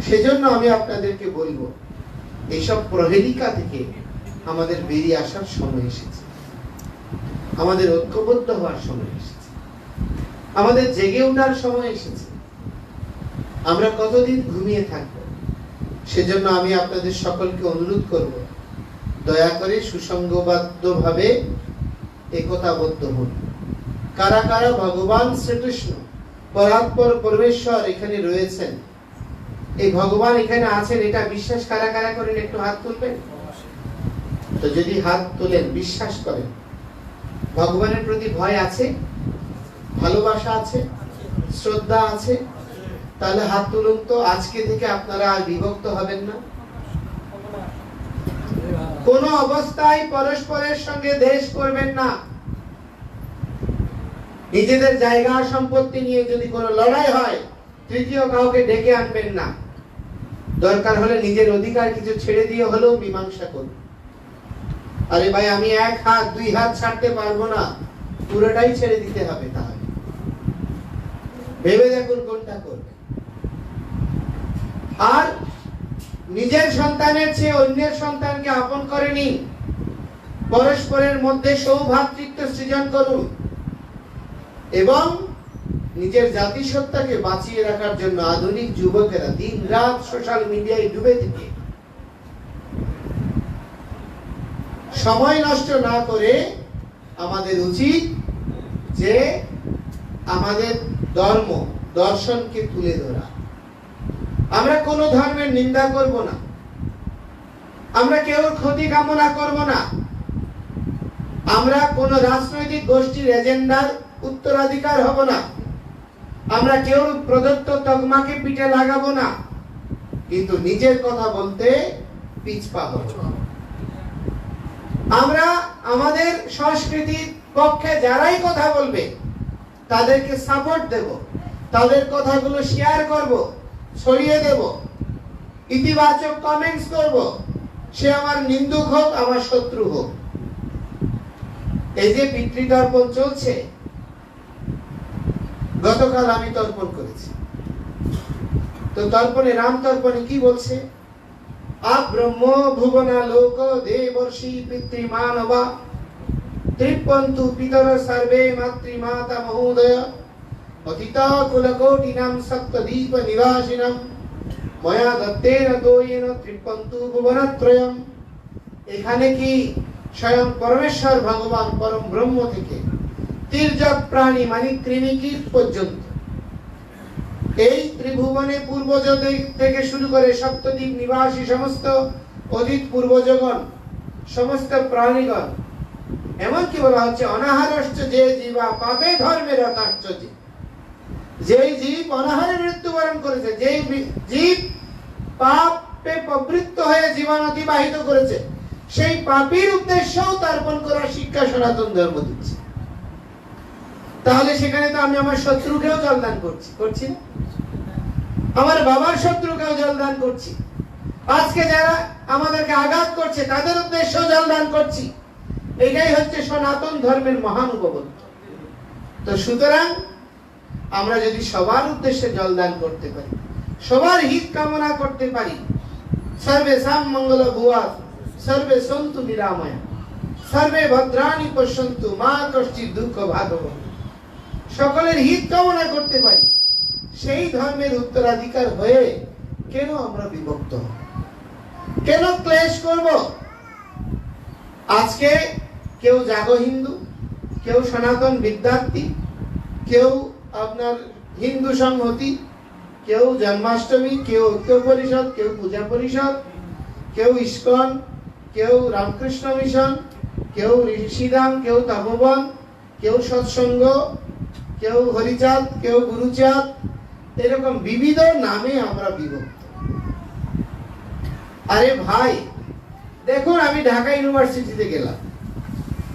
সেজন্য আমি আপনাদেরকে বলবো, এইসব প্রহেলিকা থেকে আমাদের বেরিয়ে আসার সময় এসেছে, আমাদের ঐক্যবদ্ধ হওয়ার সময় এসেছে, আমাদের জেগে ওঠার সময় এসেছে। আমরা কতদিন ঘুমিয়ে থাকবো? সেজন্য আমি আপনাদের সকলকে অনুরোধ করব, দয়া করে সুসংগবদ্ধভাবে একতাবদ্ধ হন। কারা কারা ভগবান শ্রীকৃষ্ণ পরাৎপর পরমেশ্বর এখানে রয়েছেন, এই ভগবান এখানে আছেন, এটা বিশ্বাস কারা কারা করেন? একটু হাত তুলবেন। তো যদি হাত তোলেন, বিশ্বাস করেন, ভগবানের প্রতি ভয় আছে, ভালোবাসা আছে, শ্রদ্ধা আছে, তাহলে হাত তুলুন তো। আজকে থেকে আপনারা আর বিভক্ত হবেন না। কোন অবস্থায় পরস্পরের সঙ্গে দেশ করবেন না। নিজেদের জায়গা সম্পত্তি নিয়ে যদি কোনো লড়াই হয়, তৃতীয় কাউকে ডেকে আনবেন না। দরকার হলে নিজের অধিকার কিছু ছেড়ে দিয়ে হলেও মীমাংসা করুন। আরে ভাই, আমি এক হাত দুই হাত ছাড়তে পারবো না, পুরোটাই ছেড়ে দিতে হবে। তাহলে ভেবে দেখুন কোনটা করবে। আর নিজের সন্তানের চেয়ে অন্যের সন্তানকে আপন করে নিন। পরস্পরের মধ্যে সৌভ্রাতৃত্ব সৃজন করুন এবং নিজের জাতিসত্তাকে বাঁচিয়ে রাখার জন্য আধুনিক যুবকেরা দিন রাত সোশ্যাল মিডিয়ায় ডুবে থাকে। সময় নষ্ট না করে আমাদের উচিত যে আমাদের ধর্ম দর্শনকে তুলে ধরা। আমরা কোন ধর্মের নিন্দা করব না, আমরা কেউ ক্ষতি কামনা করব না, আমরা কোন রাজনৈতিক গোষ্ঠীর এজেন্ডার উত্তরাধিকার হব না, আমরা কেউ প্রদত্ত তকমাকে পিঠে লাগাবো না। কিন্তু নিজের কথা বলতে পিছপা হব। আমরা আমাদের সংস্কৃতির পক্ষে যারাই কথা বলবে তাদেরকে সাপোর্ট দেব, তাদের কথাগুলো শেয়ার করব, ছড়িয়ে দেব, ইতিবাচক কমেন্টস করব, সে আমার নিন্দুক হোক, আমার শত্রু হোক। এই যে পিতৃতর্পণ চলছে, গতকাল আমি তর্পণ করেছি, তো তর্পণে রাম তর্পণে কি বলছে? আপ ব্রহ্ম ভুবনা লোক দেবর্ষি পিতৃমানবা তৃপ্পন্তু পিতর সর্বে মাতৃমাতা মহোদয় অতিতা কুলকোটিনাম সপ্তদ্বীপ নিবাসিনাম ময়া দত্তেন দোয়েন তৃপ্পন্তু ভুবনত্রয়ম। এখানে কি স্বয়ং পরমেশ্বর ভগবান পরম ব্রহ্ম থেকে তির্যক প্রাণী মানে কৃমিকীট পর্যন্ত এই ত্রিভুবনে পূর্বজ থেকে শুরু করে সপ্তদ্বীপ নিবাসী সমস্ত অতীত পূর্বজগণ, সমস্ত প্রাণীগণ, এমনকি বলা হচ্ছে অনাহারশ্চ যে জীবা পাপে ধর্মের রতাশ্চ, যেই জীব অনাহারে মৃত্যুবরণ করেছে, যেই জীব পাপে প্রবৃত্ত হয়ে জীবন অতিবাহিত করেছে, সেই পাপীর উদ্দেশ্যেও তর্পণ করার শিক্ষা সনাতন ধর্ম দিচ্ছে। তাহলে সেখানে তো আমি আমার শত্রুকেও জলদান করছি না, আমার বাবার শত্রুকেও জলদান করছি, আজকে যারা আমাদেরকে আঘাত করছে তাদের উদ্দেশ্যেও জলদান করছি। এটাই হচ্ছে সনাতন ধর্মের মহানুভবত্ব। তো সুতরাং আমরা যদি সবার উদ্দেশ্যে জলদান করতে পারি, সবার হিত কামনা করতে পারি, সর্বে সাম মঙ্গল ভুয়াৎ সর্বে সন্তু নিরাময়া সর্বে ভদ্রাণি পশ্যন্তু মা কশ্চিৎ দুঃখ ভাগব, সকলের হিত কামনা করতে পারি, সেই ধর্মের উত্তরাধিকার হয়ে কেন আমরা বিভক্ত হব, কেন ক্লেশ করব? আজকে কেউ জাগো হিন্দু, কেউ সনাতন বিদ্যার্থী, কেউ আপনার হিন্দু সংহতি, কেউ জন্মাষ্টমী, কেউ ঐক্য পরিষদ, কেউ পূজা পরিষদ, কেউ ইস্কন, কেউ রামকৃষ্ণ মিশন, কেউ ঋষিধাম, কেউ তপবন, কেউ সৎসঙ্গ, কেউ হরিচাঁদ, কেউ গুরুচাঁদ, এরকম বিবিধ নামে আমরা বিভক্ত। আরে ভাই দেখুন, আমি ঢাকা ইউনিভার্সিটিতে গেলাম,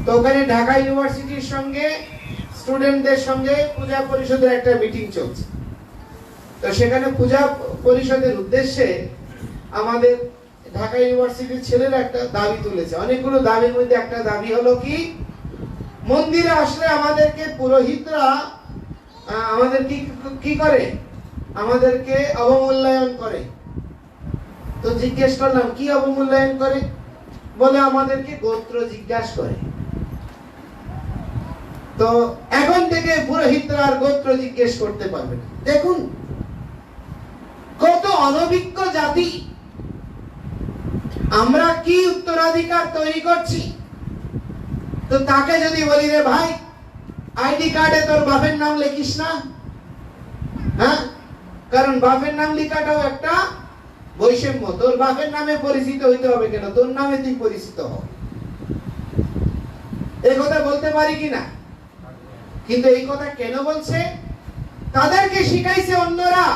তো ওখানে ঢাকা ইউনিভার্সিটির সঙ্গে স্টুডেন্টদের সঙ্গে পূজা পরিষদের একটা মিটিং চলছে। তো সেখানে পূজা পরিষদের উদ্দেশ্যে আমাদের ঢাকা ইউনিভার্সিটির ছেলেরা একটা দাবি তুলেছে। অনেকগুলো দাবির মধ্যে একটা দাবি হলো কি, মন্দিরে আসলে আমাদেরকে পুরোহিতরা আমাদের কি করে, আমাদেরকে অবমূল্যায়ন করে। তো জিজ্ঞেস করলাম কি অবমূল্যায়ন করে? বলে আমাদেরকে গোত্র জিজ্ঞাসা করে। তো এখন থেকে পুরোহিতরা আর গোত্র জিজ্ঞেস করতে পারবে না। দেখুন কত অনভিজ্ঞ জাতি, আমরা কি উত্তরাধিকার তৈরি করছি। তো তাকে যদি বলি রে ভাই আইডি কার্ডে তোর বাপের নাম লিখিস না, হ্যাঁ, কারণ বাপের নাম লেখাটাও একটা বৈষম্য। তোর বাপের নামে পরিচিত হইতে হবে কেন, তোর নামে তুই পরিচিত হ, এই কথা বলতে পারি কিনা? কিন্তু এই কথা কেন বলছে? তাদেরকে শিখাইছে অন্যরা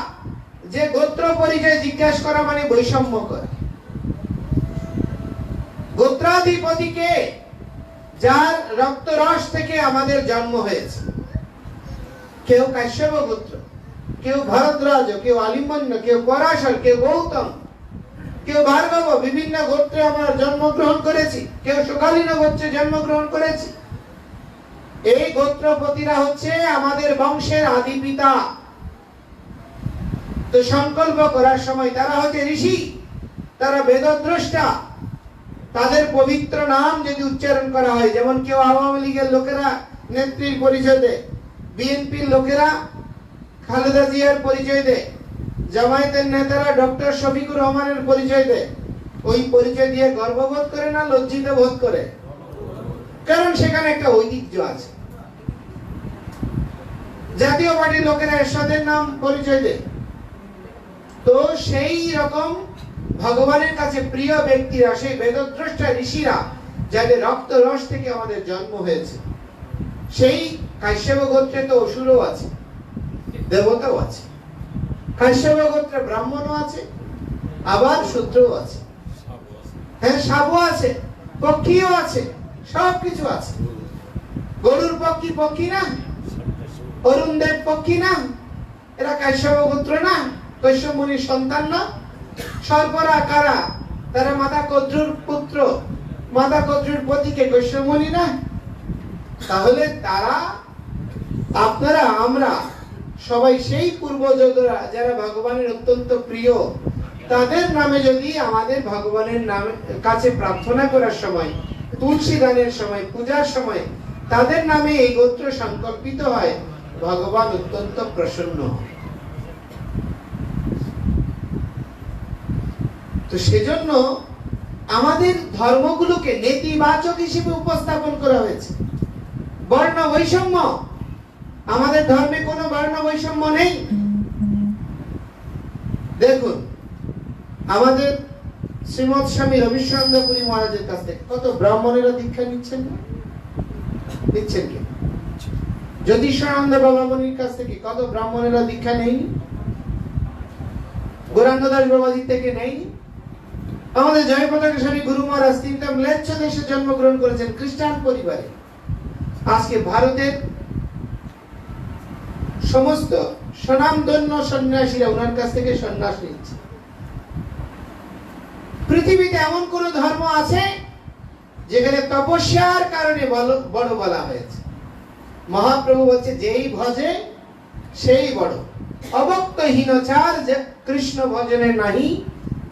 যে গোত্র পরিচয় জিজ্ঞাসা করা মানে বৈষম্য করা। গোত্রাধিপতিকে যার রক্তরস থেকে আমাদের জন্ম হয়েছে, কেউ কাশ্যপ গোত্র, কেউ ভরদ্বাজ, কেউ আলিম্বন্য, কেউ পরাশর, কেউ গৌতম, কেউ ভার্গব, বিভিন্ন গোত্রে আমরা জন্মগ্রহণ করেছি, কেউ সুকালীন গোত্রে জন্মগ্রহণ করেছি। এই গোত্রপতিরা হচ্ছে আমাদের বংশের আদি পিতা। তো সংকল্প করার সময় তারা হচ্ছে ঋষি, তারা বেদদ্রষ্টা, তাদের পবিত্র নাম যদি উচ্চারণ করা হয়, যেমন কেউ আওয়ামী লীগের লোকেরা নেত্রীর পরিচয় দেয়, বিএনপির লোকেরা খালেদা জিয়ার পরিচয় দেয়, জামায়াতের নেতারা ডক্টর শফিকুর রহমানের পরিচয় দেয়, ওই পরিচয় দিয়ে গর্ববোধ করে না লজ্জিত বোধ করে? কারণ সেখানে একটা ঐতিহ্য আছে। জাতীয় পার্টির লোকেরা এরশাদের নাম পরিচয় দেয়। তো সেই রকম ভগবানের কাছে প্রিয় ব্যক্তিরা, সেই বেদদ্রষ্টা ঋষিরা, যাদের রক্ত রস থেকে আমাদের জন্ম হয়েছে, সেই কাশ্যপ গোত্রে তো অসুরও আছে, দেবতাও আছে। কাশ্যপ গোত্রে ব্রাহ্মণও আছে, আবার শূদ্রও আছে। হ্যাঁ, সাপও আছে, পক্ষীও আছে, সব কিছু আছে। গরুর পক্ষী পক্ষী না, অরুণ দেব পক্ষী না, এরা কাশ্যপ পুত্র না, কৈশ্যপ মুনির সন্তান না? সর্পরা কারা? তারা মাতা কদ্রুর পুত্র, মাতা কদ্রুর পতিকে কৈশ্যপ মুনি না? তাহলে তারা, আপনারা, আমরা সবাই সেই পূর্বজরা যারা ভগবানের অত্যন্ত প্রিয়, তাদের নামে যদি আমাদের ভগবানের নামে কাছে প্রার্থনা করার সময়, তুলসী দানের সময়, পূজার সময় তাদের নামে এই গোত্র সংকল্পিত হয়, ভগবান অত্যন্ত প্রসন্ন। তো সেজন্য আমাদের ধর্মগুলোকে নেতিবাচক হিসেবে উপস্থাপন করা হয়েছে। বর্ণ বৈষম্য, আমাদের ধর্মে কোনো বর্ণ বৈষম্য নেই। দেখুন, আমাদের শ্রীমৎ স্বামী রবিশানন্দ পুরী মহারাজের কাছ থেকে কত ব্রাহ্মণেরা দীক্ষা নিচ্ছেন না? নিচ্ছেন কি? জ্যোতিষানন্দ বাবা মুনির কাছ থেকে কত ব্রাহ্মণেরা দীক্ষা নেয়নি? গৌরাঙ্গদাস বাবাজির থেকে নেয়নি? আমাদের জয়পতাকা স্বামী গুরু মহারাজ তিনটা ম্লেচ্ছ দেশে জন্মগ্রহণ করেছেন, খ্রিস্টান পরিবারে। আজকে ভারতের সমস্ত স্বনামধন্য সন্ন্যাসীরা ওনার কাছ থেকে সন্ন্যাস নিচ্ছে। পৃথিবীতে এমন কোন ধর্ম আছে যেখানে তপস্যার কারণে বড় বলা হয়েছে? মহাপ্রভু বলছে, যেই ভজে সেই বড়। অবক্তহীনচার কৃষ্ণ ভজনে নাহি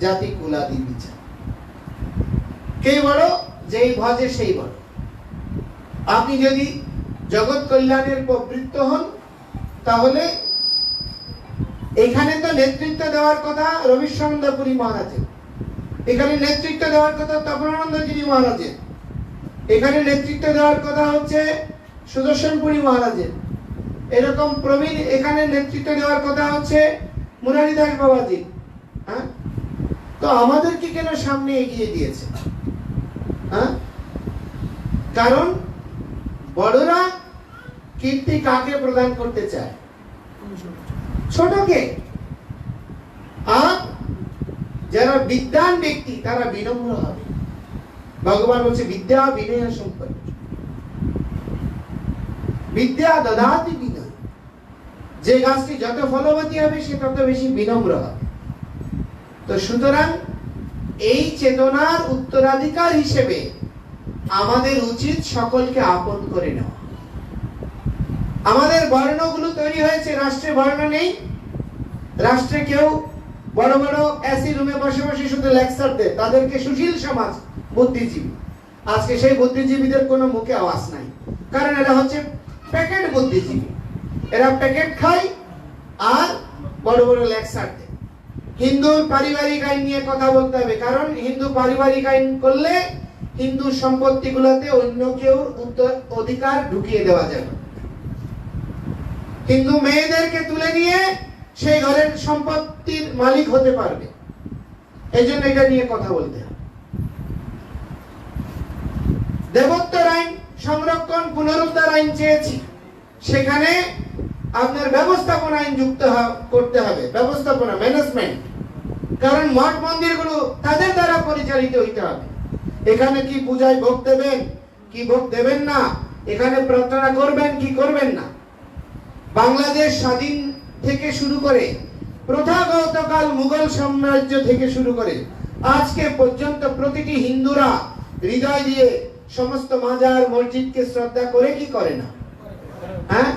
জাতি কুলাদি বিচার। কে বড়? যেই ভজে সেই বড়। আপনি যদি জগৎ কল্যাণের প্রবৃত্ত হন, তাহলে এখানে তো নেতৃত্ব দেওয়ার কথা রবিশানন্দ পুরী মহারাজের, এখানে নেতৃত্ব দেওয়ার কথা তপনানন্দ গিরি মহারাজের, এখানে নেতৃত্ব দেওয়ার কথা হচ্ছে সুদর্শন পুরী মহারাজের, এরকম প্রবীণ এখানে নেতৃত্ব দেওয়ার কথা হচ্ছে মুরারিদাস বাবাজি। হ্যাঁ, তো আমাদেরকে কেন সামনে এগিয়ে দিয়েছে? হ্যাঁ, কারণ বড়রা কীর্তি কাকে প্রদান করতে চায়? ছোটকে। আর যারা বিদ্বান ব্যক্তি তারা বিনম্র হবে। ভগবান বলছে, বিদ্যা বিনয় সম্পন্ন, বিদ্যা দদাতি বিনয়। যে গাছটি যত ফলবতী হবে সে তত বেশি বিনম্র হবে। তো সুতরাং এই চেতনার উত্তরাধিকার হিসেবে আমাদের উচিত সকলকে আপন করে নেওয়া। আমাদের বর্ণগুলো তৈরি হয়েছে, রাষ্ট্রে বর্ণ নেই। রাষ্ট্রে কেউ বড় বড় এসি রুমে বসে বসে শুধু লেকচার দেয়, তাদেরকে সুশীল সমাজ, বুদ্ধিজীবী। আজকে সেই বুদ্ধিজীবীদের কোনো মুখে আওয়াজ নাই, কারণ এরা হচ্ছে প্যাকেট বুদ্ধিজীবী। এরা প্যাকেট খায় আর বড় বড় লেকচার দেয়। হিন্দুর পারিবারিক আইন নিয়ে কথা বলতে হবে, কারণ হিন্দু পারিবারিক আইন করলে হিন্দু সম্পত্তিগুলোতে অন্য কেউ অধিকার ঢুকিয়ে দেওয়া যাবে। হিন্দু মেয়েদেরকে তুলে নিয়ে সেই ঘরের সম্পত্তির মালিক হতে পারবে। এই জন্য এটা নিয়ে কথা বলতে হবে। দেবত্বর আইন সংরক্ষণ পুনরুদ্ধার আইন চেয়েছি, সেখানে আপনার ব্যবস্থাপনা আইন যুক্ত করতে হবে, ব্যবস্থাপনা, ম্যানেজমেন্ট। কারণ মঠ মন্দিরগুলো তাদের দ্বারা পরিচালিত হইতে হবে। এখানে কি পূজায় ভোগ দেবেন, কি ভোগ দেবেন না, এখানে প্রার্থনা করবেন কি করবেন না। বাংলাদেশ স্বাধীন থেকে শুরু করে প্রথাগতকাল মুঘল সাম্রাজ্য থেকে শুরু করে আজকে পর্যন্ত প্রতিটি হিন্দুরা হৃদয় দিয়ে সমস্ত মাজার মসজিদকে শ্রদ্ধা করে কি করে না? হ্যাঁ,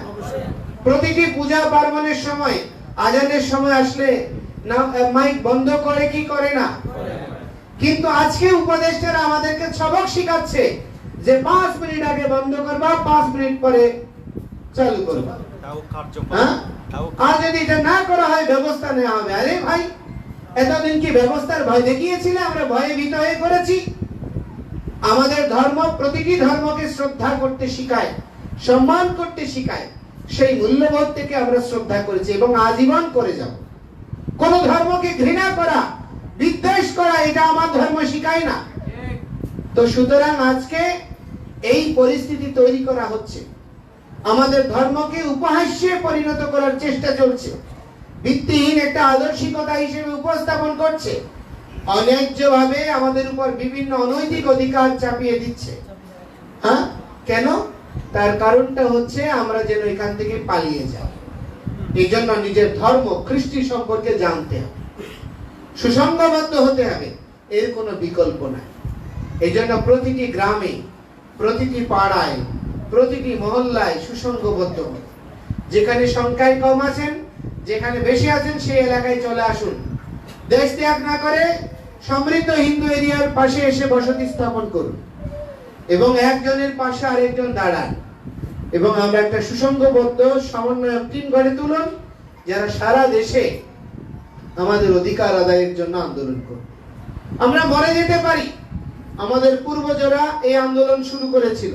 প্রতিটি পূজা পার্বণের সময়, আজানের সময় আসলে না মাইক বন্ধ করে কি করে না? কিন্তু আজকে উপদেষ্টারা আমাদেরকে সবক শিখাচ্ছে যে 5 মিনিট আগে বন্ধ করবা, 5 মিনিট পরে চালু করবা। আর যদি এটা না করা হয় ব্যবস্থা নেওয়া হবে। আরে ভাই, এতদিন কি ব্যবস্থার ভয় দেখিয়েছিলে? আমরা ভয়ে ভীত হয়ে পড়েছি। আমাদের ধর্ম প্রতিটি ধর্মকে শ্রদ্ধা করতে শিখায়, সম্মান করতে শিখায়। সেই মূল্যবোধ থেকে আমরা শ্রদ্ধা করেছি এবং আজীবন করে যাব। কোন ধর্মকে ঘৃণা করা, বিদ্বেষ করা, এটা আমার ধর্ম শিখায় না। তো সুতরাং আজকে এই পরিস্থিতি তৈরি করা হচ্ছে, আমাদের ধর্মকে উপহাস্যে পরিণত করার চেষ্টা চলছে, ভিত্তিহীন একটা আদর্শিকতা হিসেবে উপস্থাপন করছে। অন্যায্যভাবে আমাদের উপর বিভিন্ন অনৈতিক অধিকার চাপিয়ে দিচ্ছে। হ্যাঁ, কেন? তার কারণটা হচ্ছে আমরা যেন এখান থেকে পালিয়ে যাই। এই জন্য নিজের ধর্ম খ্রিস্টি সম্পর্কে জানতে হবে, সুসংগবদ্ধ হতে হবে, এর কোনো বিকল্প নাই। এই জন্য প্রতিটি গ্রামে, প্রতিটি পাড়ায়, প্রতিটি মহল্লায় সুসংগবদ্ধ হবে। যেখানে সংখ্যায় কম আছেন, যেখানে বেশি আছেন, সেই এলাকায় চলে আসুন। দেশ ত্যাগ না করে সমৃদ্ধ হিন্দু এরিয়ার পাশে এসে বসতি স্থাপন করুন এবং একজনের পাশে আরেকজন দাঁড়ান এবং আমরা একটা সুসংগবদ্ধ সমন্বয়ক টিম গড়ে তুলুন, যারা সারা দেশে আমাদের অধিকার আদায়ের জন্য আন্দোলন করবে। আমরা মরে যেতে পারি, আমাদের পূর্বজরা এই আন্দোলন শুরু করেছিল,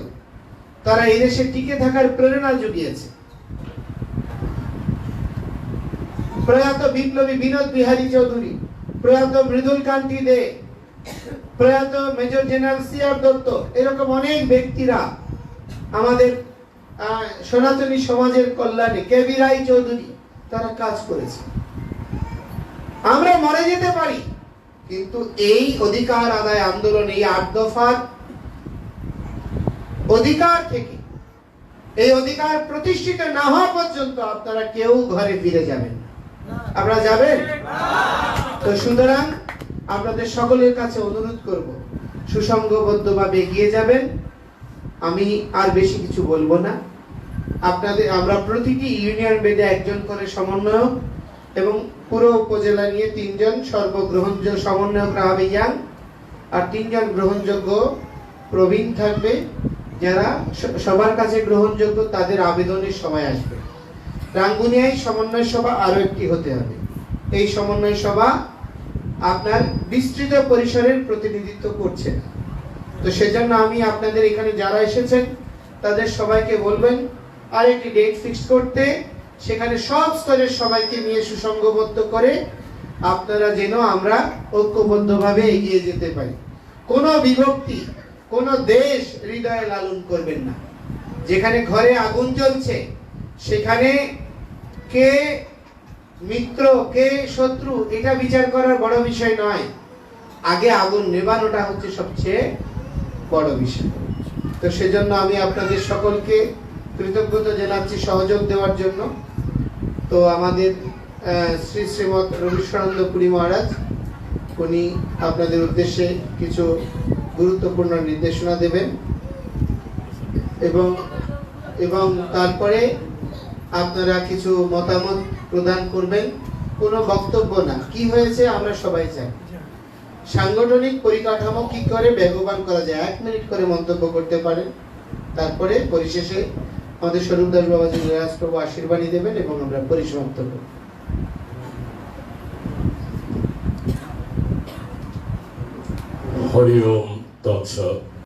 তারা এই দেশে টিকে থাকার প্রেরণা জুগিয়েছে। প্রয়াত বিপ্লবী বিনোদ বিহারী চৌধুরী, প্রয়াত মৃদুল কান্তি দে, প্রয়াত মেজর জেনারেল সিআর দত্ত, এরকম অনেক ব্যক্তিরা আমাদের সনাতনী সমাজের কল্যাণে, কেবি রায় চৌধুরী, তারা কাজ করেছে। আমরা মরে যেতে পারি, কিন্তু এই অধিকার আদায় আন্দোলন, এই ৮ দফার অধিকার থেকে, এই অধিকার প্রতিষ্ঠিত না হওয়া পর্যন্ত আপনারা কেউ ঘরে ফিরে যাবেন না। আপনারা যাবেন? তো সুতরাং আপনাদের সকলের কাছে অনুরোধ করব, সুসংগবদ্ধভাবে এগিয়ে যাবেন। আমি আর বেশি কিছু বলবো না। আমরা প্রতিটি ইউনিয়ন বেদে একজন করে সমন্বয়ক এবং পুরো উপজেলা নিয়ে ৩ জন সর্বগ্রহণযোগ্য সমন্বয়করা হবে ইয়াং, আর ৩ জন গ্রহণযোগ্য প্রবীণ থাকবে, যারা সবার কাছে গ্রহণযোগ্য, তাদের আবেদনের সময় আসবে। রাঙ্গুনিয়ায় সমন্বয় সভা আরো একটি হতে হবে। এই সমন্বয় সভা আপনার বিস্তৃত পরিসরের প্রতিনিধিত্ব করছে না। তো সেজন্য আমি আপনাদের এখানে যারা এসেছেন তাদের সবাইকে বলবেন আর একটি ডেট ফিক্স করতে, সেখানে সব স্তরের সবাইকে নিয়ে সুসংগবদ্ধ করে আপনারা যেন আমরা ঐক্যবদ্ধভাবে এগিয়ে যেতে পারি। কোনো বিভক্তি, কোনো দেশ হৃদয়ে লালন করবেন না। যেখানে ঘরে আগুন জ্বলছে সেখানে কে মিত্র কে শত্রু এটা বিচার করার বড় বিষয় নয়, আগে আগুন নেভানোটা হচ্ছে সবচেয়ে বড় বিষয়। তো সেজন্য আমি আপনাদের সকলকে কৃতজ্ঞতা জানাচ্ছি সহযোগ দেওয়ার জন্য। তো আমাদের শ্রী শ্রীমৎ রবীন্দ্রানন্দ পুরী মহারাজ, উনি আপনাদের উদ্দেশ্যে কিছু গুরুত্বপূর্ণ নির্দেশনা দেবেন এবং তারপরে আপনারা কিছু মতামত প্রদান করবেন। কোনো বক্তব্য না, কি হয়েছে আমরা সবাই জানি। সাংগঠনিক পরিকাঠামো কি করে বেগবান করা যায়, 1 মিনিট করে মন্তব্য করতে পারেন। তারপরে পরিশেষে আমাদের স্বরূপ দাস বাবাজি রাজপ্রভু আশীর্বাণী দেবেন এবং আমরা পরিসমাপ্ত করব। হরি ওম তৎসৎ।